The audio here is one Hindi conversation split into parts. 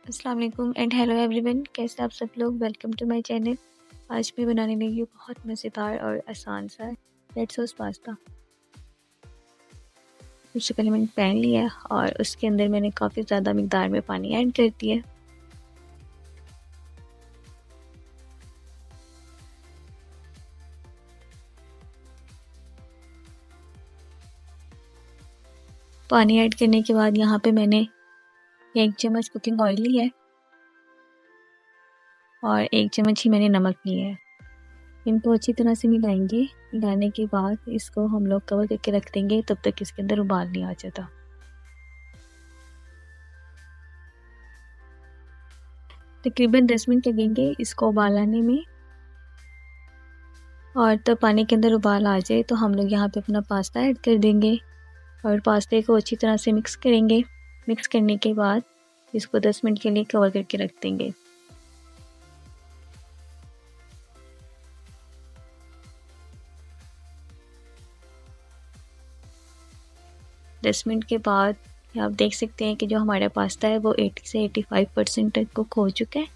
अस्सलाम वालेकुम एंड हेलो एवरीवन, कैसे आप सब लोग। Welcome to my channel. आज मैं बनाने लगी हूँ बहुत मज़ेदार और आसान सा रेड सॉस पास्ता। सबसे पहले मैंने पैन लिया और उसके अंदर मैंने काफ़ी ज़्यादा मिकदार में पानी ऐड कर दिया। पानी ऐड करने के बाद यहाँ पे मैंने 1 चम्मच कुकिंग ऑयल लिया है और 1 चम्मच ही मैंने नमक लिया है। इनको अच्छी तरह से मिलाएंगे। मिलाने के बाद इसको हम लोग कवर करके रख देंगे तब तक इसके अंदर उबाल नहीं आ जाता। तकरीबन 10 मिनट लगेंगे इसको उबाल आने में। और तब पानी के अंदर उबाल आ जाए तो हम लोग यहाँ पे अपना पास्ता ऐड कर देंगे और पास्ते को अच्छी तरह से मिक्स करेंगे। मिक्स करने के बाद इसको 10 मिनट के लिए कवर करके रख देंगे। दस मिनट के बाद आप देख सकते हैं कि जो हमारा पास्ता है वो 80 से 85% तक कुक हो चुका है।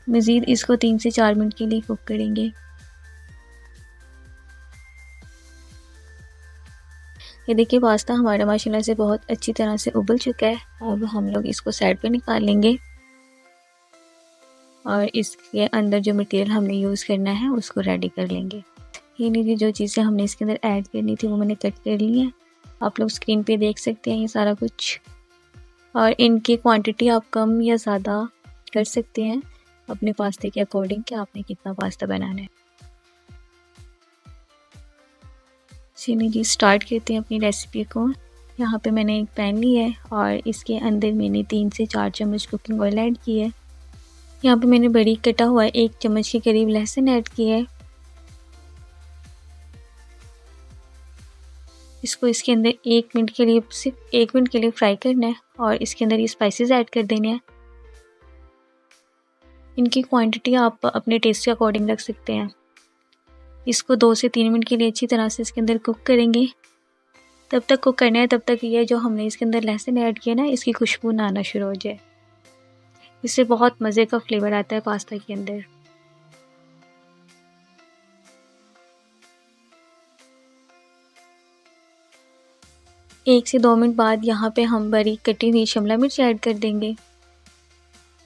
मज़ीद इसको 3 से 4 मिनट के लिए कुक करेंगे। ये देखिए पास्ता हमारा माशाल्लाह से बहुत अच्छी तरह से उबल चुका है। अब हम लोग इसको साइड पे निकाल लेंगे और इसके अंदर जो मटेरियल हमने यूज़ करना है उसको रेडी कर लेंगे। ये लीजिए जो चीज़ें हमने इसके अंदर ऐड करनी थी वो मैंने कट कर ली है। आप लोग स्क्रीन पे देख सकते हैं ये सारा कुछ। और इनकी क्वांटिटी आप कम या ज़्यादा कर सकते हैं अपने पास्ते के अकॉर्डिंग कि आपने कितना पास्ता बनाना है। चलिए जी स्टार्ट करते हैं अपनी रेसिपी को। यहाँ पे मैंने एक पैन लिया है और इसके अंदर मैंने 3 से 4 चम्मच कुकिंग ऑयल ऐड किया है। यहाँ पे मैंने बारीक कटा हुआ 1 चम्मच के करीब लहसुन ऐड किया है। इसको इसके अंदर 1 मिनट के लिए, सिर्फ 1 मिनट के लिए फ्राई करना है और इसके अंदर ये स्पाइसेस ऐड कर देने हैं। इनकी क्वांटिटी आप अपने टेस्ट के अकॉर्डिंग रख सकते हैं। इसको 2 से 3 मिनट के लिए अच्छी तरह से इसके अंदर कुक करेंगे। तब तक कुक करना है तब तक ये जो हमने इसके अंदर लहसुन ऐड किया ना इसकी खुशबू ना आना शुरू हो जाए। इससे बहुत मज़े का फ्लेवर आता है पास्ता के अंदर। एक से 2 मिनट बाद यहाँ पे हम बारीक कटी हुई शिमला मिर्च ऐड कर देंगे।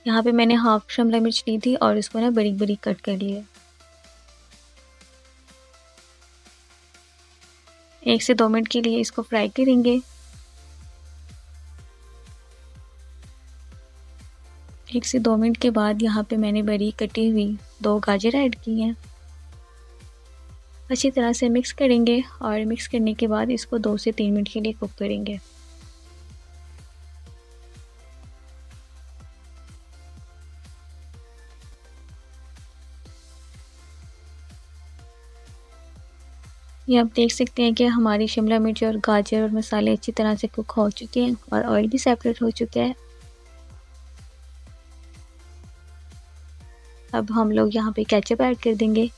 यहाँ पे मैंने हाफ शिमला मिर्च ली थी और इसको ना बारीक बारीक कट कर लिया। 1 से 2 मिनट के लिए इसको फ्राई करेंगे। 1 से 2 मिनट के बाद यहाँ पे मैंने बारीक कटी हुई 2 गाजर ऐड की हैं। अच्छी तरह से मिक्स करेंगे और मिक्स करने के बाद इसको 2 से 3 मिनट के लिए कुक करेंगे। ये आप देख सकते हैं कि हमारी शिमला मिर्च और गाजर और मसाले अच्छी तरह से कुक हो चुके हैं और ऑयल भी सेपरेट हो चुका है। अब हम लोग यहाँ पे केचप ऐड कर देंगे।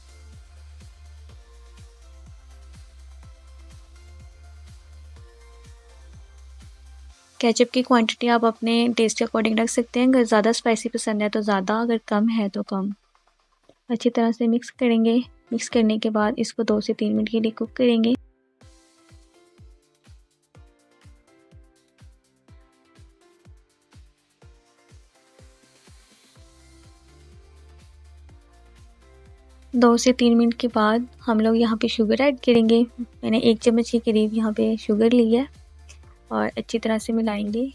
केचप की क्वांटिटी आप अपने टेस्ट के अकॉर्डिंग रख सकते हैं। अगर ज़्यादा स्पाइसी पसंद है तो ज़्यादा, अगर कम है तो कम। अच्छी तरह से मिक्स करेंगे। मिक्स करने के बाद इसको 2 से 3 मिनट के लिए कुक करेंगे। दो से 3 मिनट के बाद हम लोग यहाँ पे शुगर ऐड करेंगे। मैंने 1 चम्मच के करीब यहाँ पे शुगर ली है और अच्छी तरह से मिलाएंगे।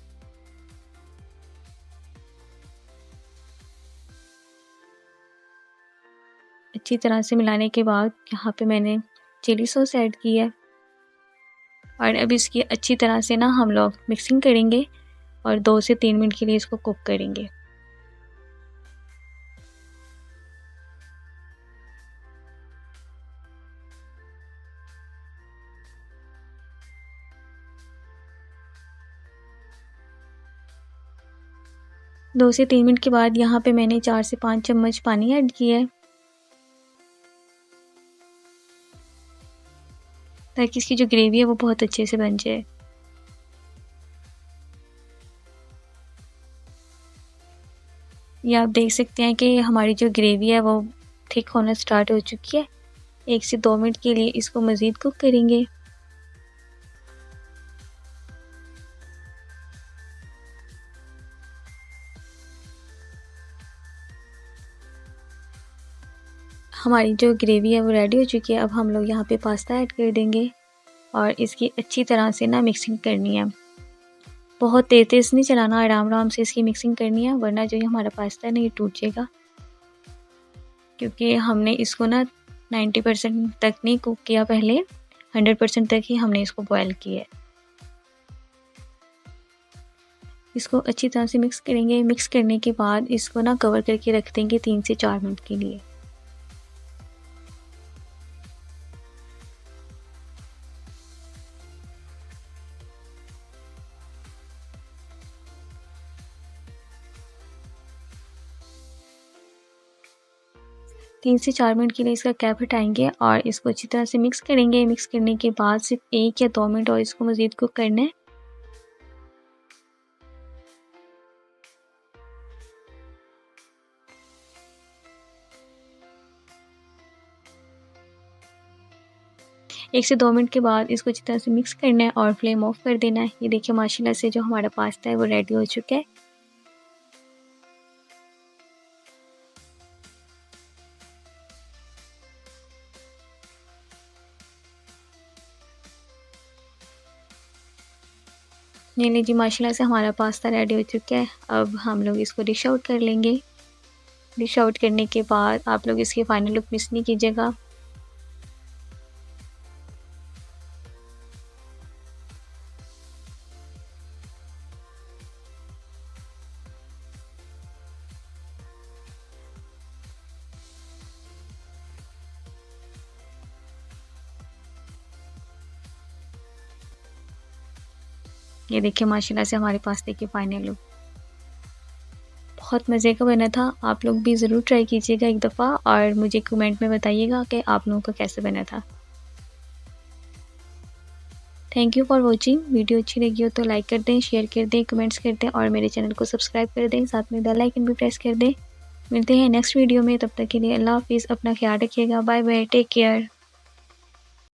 अच्छी तरह से मिलाने के बाद यहाँ पे मैंने चिली सॉस ऐड की है और अब इसकी अच्छी तरह से ना हम लोग मिक्सिंग करेंगे और 2 से 3 मिनट के लिए इसको कुक करेंगे। दो से 3 मिनट के बाद यहाँ पे मैंने 4 से 5 चम्मच पानी ऐड किया है ताकि इसकी जो ग्रेवी है वो बहुत अच्छे से बन जाए। ये आप देख सकते हैं कि हमारी जो ग्रेवी है वो थिक होना स्टार्ट हो चुकी है। 1 से 2 मिनट के लिए इसको मज़ीद कुक करेंगे। हमारी जो ग्रेवी है वो रेडी हो चुकी है। अब हम लोग यहाँ पे पास्ता ऐड कर देंगे और इसकी अच्छी तरह से ना मिक्सिंग करनी है। बहुत तेज़ नहीं चलाना, आराम से इसकी मिक्सिंग करनी है, वरना जो ये हमारा पास्ता है ना ये टूट जाएगा, क्योंकि हमने इसको ना 90% तक नहीं कुक किया, पहले 100% तक ही हमने इसको बॉयल किया है। इसको अच्छी तरह से मिक्स करेंगे। मिक्स करने के बाद इसको ना कवर करके रख देंगे 3 से 4 मिनट के लिए। तीन से 4 मिनट के लिए इसका कैप हटाएंगे और इसको अच्छी तरह से मिक्स करेंगे। मिक्स करने के बाद सिर्फ 1 या 2 मिनट और इसको मज़ीद कुक करना है। एक से 2 मिनट के बाद इसको अच्छी तरह से मिक्स करना है और फ्लेम ऑफ कर देना है। ये देखिए माशाल्लाह से जो हमारा पास्ता है वो रेडी हो चुका है। ये लीजिए माशाल्लाह से हमारा पास्ता रेडी हो चुका है। अब हम लोग इसको डिश आउट कर लेंगे। डिश आउट करने के बाद आप लोग इसकी फ़ाइनल लुक मिस नहीं कीजिएगा। ये देखिए माशाल्लाह से हमारे पास्ते की फ़ाइनल लुक बहुत मज़े का बना था। आप लोग भी ज़रूर ट्राई कीजिएगा एक दफ़ा और मुझे कमेंट में बताइएगा कि आप लोगों का कैसे बना था। Thank you for watching. Video अच्छी लगी हो तो लाइक कर दें, शेयर कर दें, कमेंट्स कर दें और मेरे चैनल को सब्सक्राइब कर दें। साथ में बेल आइकन भी प्रेस कर दें। मिलते हैं नेक्स्ट वीडियो में, तब तक के लिए अल्लाह हाफ़िज़। अपना ख्याल रखिएगा। Bye bye, take care.